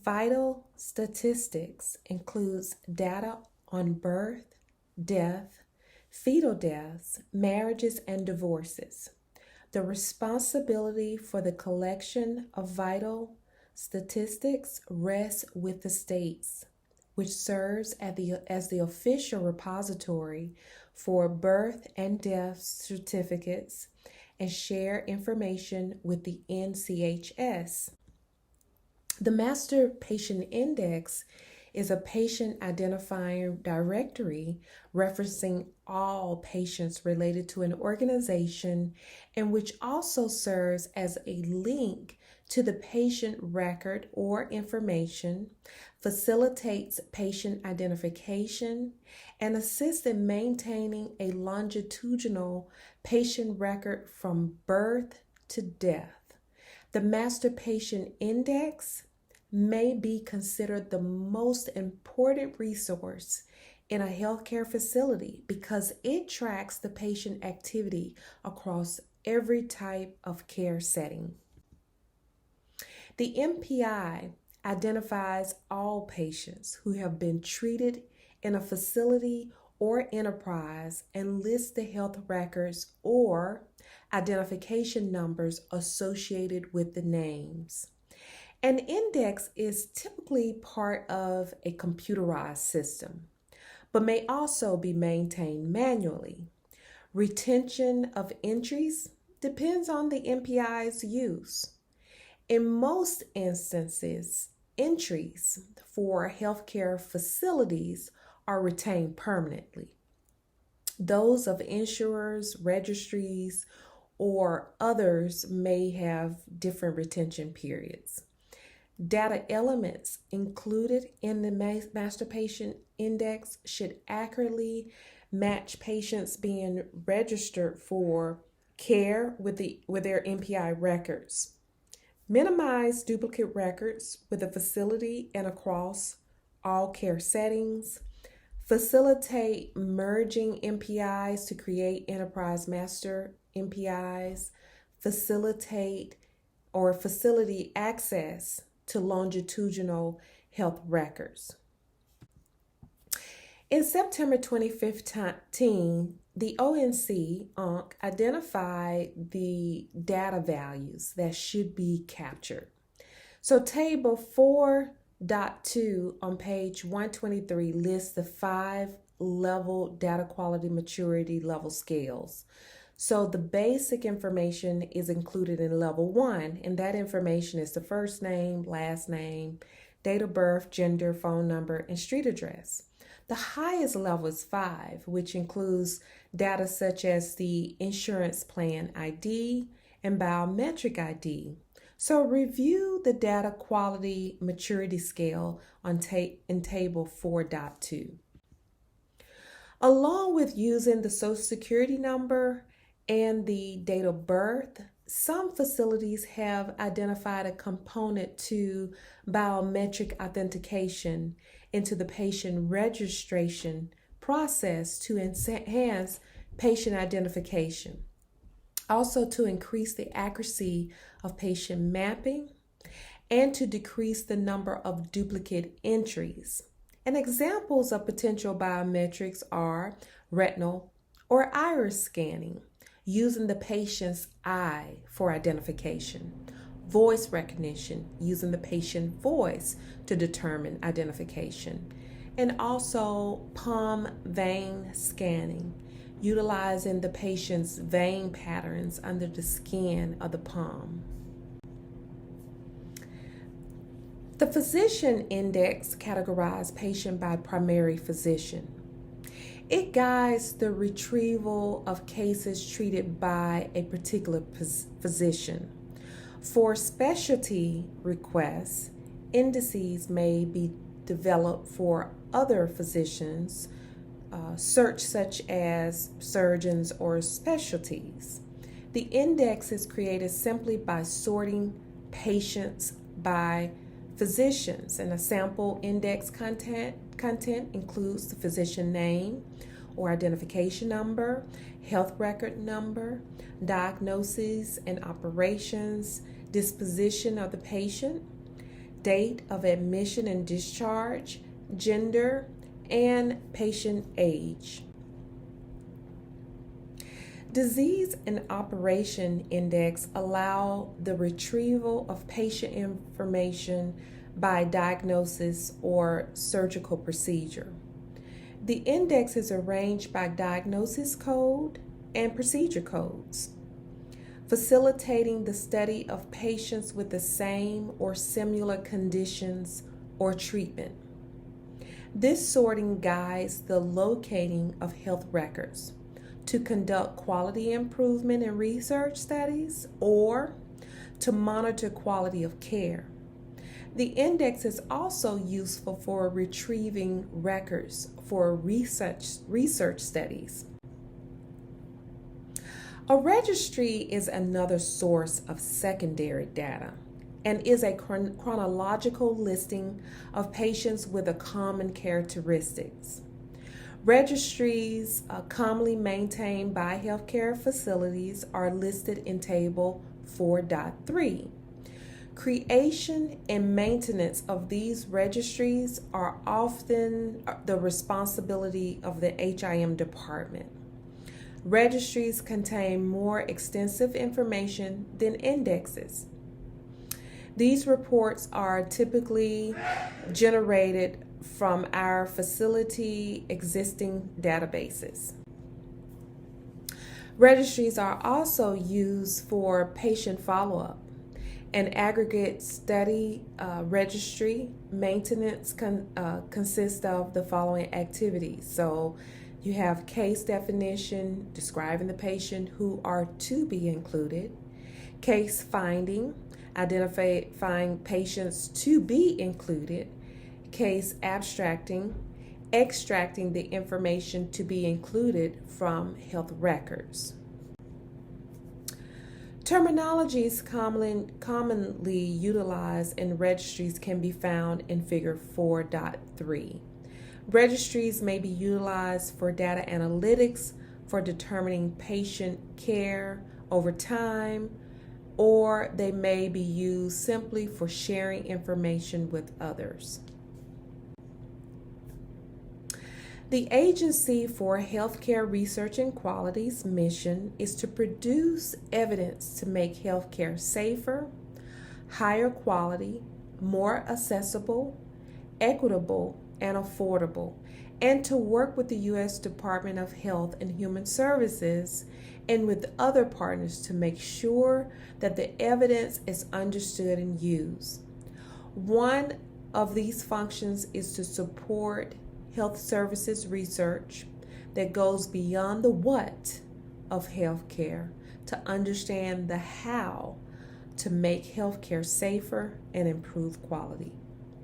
Vital statistics includes data on birth, death, fetal deaths, marriages, and divorces. The responsibility for the collection of vital statistics rests with the states, which serves as the official repository for birth and death certificates and share information with the NCHS. The Master Patient Index is a patient identifying directory referencing all patients related to an organization and which also serves as a link to the patient record or information, facilitates patient identification, and assists in maintaining a longitudinal patient record from birth to death. The Master Patient Index may be considered the most important resource in a healthcare facility because it tracks the patient activity across every type of care setting. The MPI identifies all patients who have been treated in a facility or enterprise and lists the health records or identification numbers associated with the names. An index is typically part of a computerized system, but may also be maintained manually. Retention of entries depends on the MPI's use. In most instances, entries for healthcare facilities are retained permanently. Those of insurers, registries, or others may have different retention periods. Data elements included in the Master Patient Index should accurately match patients being registered for care with their MPI records. Minimize duplicate records with the facility and across all care settings. Facilitate merging MPIs to create enterprise master MPIs. Facilitate or facility access to longitudinal health records. In September 2015, the ONC identified the data values that should be captured. So table 4.2 on page 123 lists the 5-level data quality maturity level scales. So the basic information is included in level 1, and that information is the first name, last name, date of birth, gender, phone number, and street address. The highest level is 5, which includes data such as the insurance plan ID and biometric ID. So review the data quality maturity scale in table 4.2. Along with using the Social Security number and the date of birth, some facilities have identified a component to biometric authentication into the patient registration process to enhance patient identification. Also to increase the accuracy of patient mapping and to decrease the number of duplicate entries. And examples of potential biometrics are retinal or iris scanning, using the patient's eye for identification, voice recognition, using the patient voice to determine identification, and also palm vein scanning, utilizing the patient's vein patterns under the skin of the palm. The physician index categorizes patient by primary physician. It guides the retrieval of cases treated by a particular physician. For specialty requests, indices may be developed for other physicians, search such as surgeons or specialties. The index is created simply by sorting patients by physicians, and a sample index content includes the physician name or identification number, health record number, diagnoses and operations, disposition of the patient, date of admission and discharge, gender, and patient age. Disease and Operation Index allow the retrieval of patient information by diagnosis or surgical procedure. The index is arranged by diagnosis code and procedure codes, facilitating the study of patients with the same or similar conditions or treatment. This sorting guides the locating of health records to conduct quality improvement in research studies or to monitor quality of care. The index is also useful for retrieving records for research studies. A registry is another source of secondary data and is a chronological listing of patients with a common characteristics. Registries commonly maintained by healthcare facilities are listed in Table 4.3. Creation and maintenance of these registries are often the responsibility of the HIM department. Registries contain more extensive information than indexes. These reports are typically generated from our facility existing databases. Registries are also used for patient follow-up. An aggregate study registry maintenance consists of the following activities. So you have case definition, describing the patient who are to be included, case finding, identifying patients to be included, case abstracting, extracting the information to be included from health records. Terminologies commonly utilized in registries can be found in Figure 4.3. Registries may be utilized for data analytics, for determining patient care over time, or they may be used simply for sharing information with others. The Agency for Healthcare Research and Quality's mission is to produce evidence to make healthcare safer, higher quality, more accessible, equitable, and affordable, and to work with the U.S. Department of Health and Human Services and with other partners to make sure that the evidence is understood and used. One of these functions is to support health services research that goes beyond the what of healthcare to understand the how to make healthcare safer and improve quality.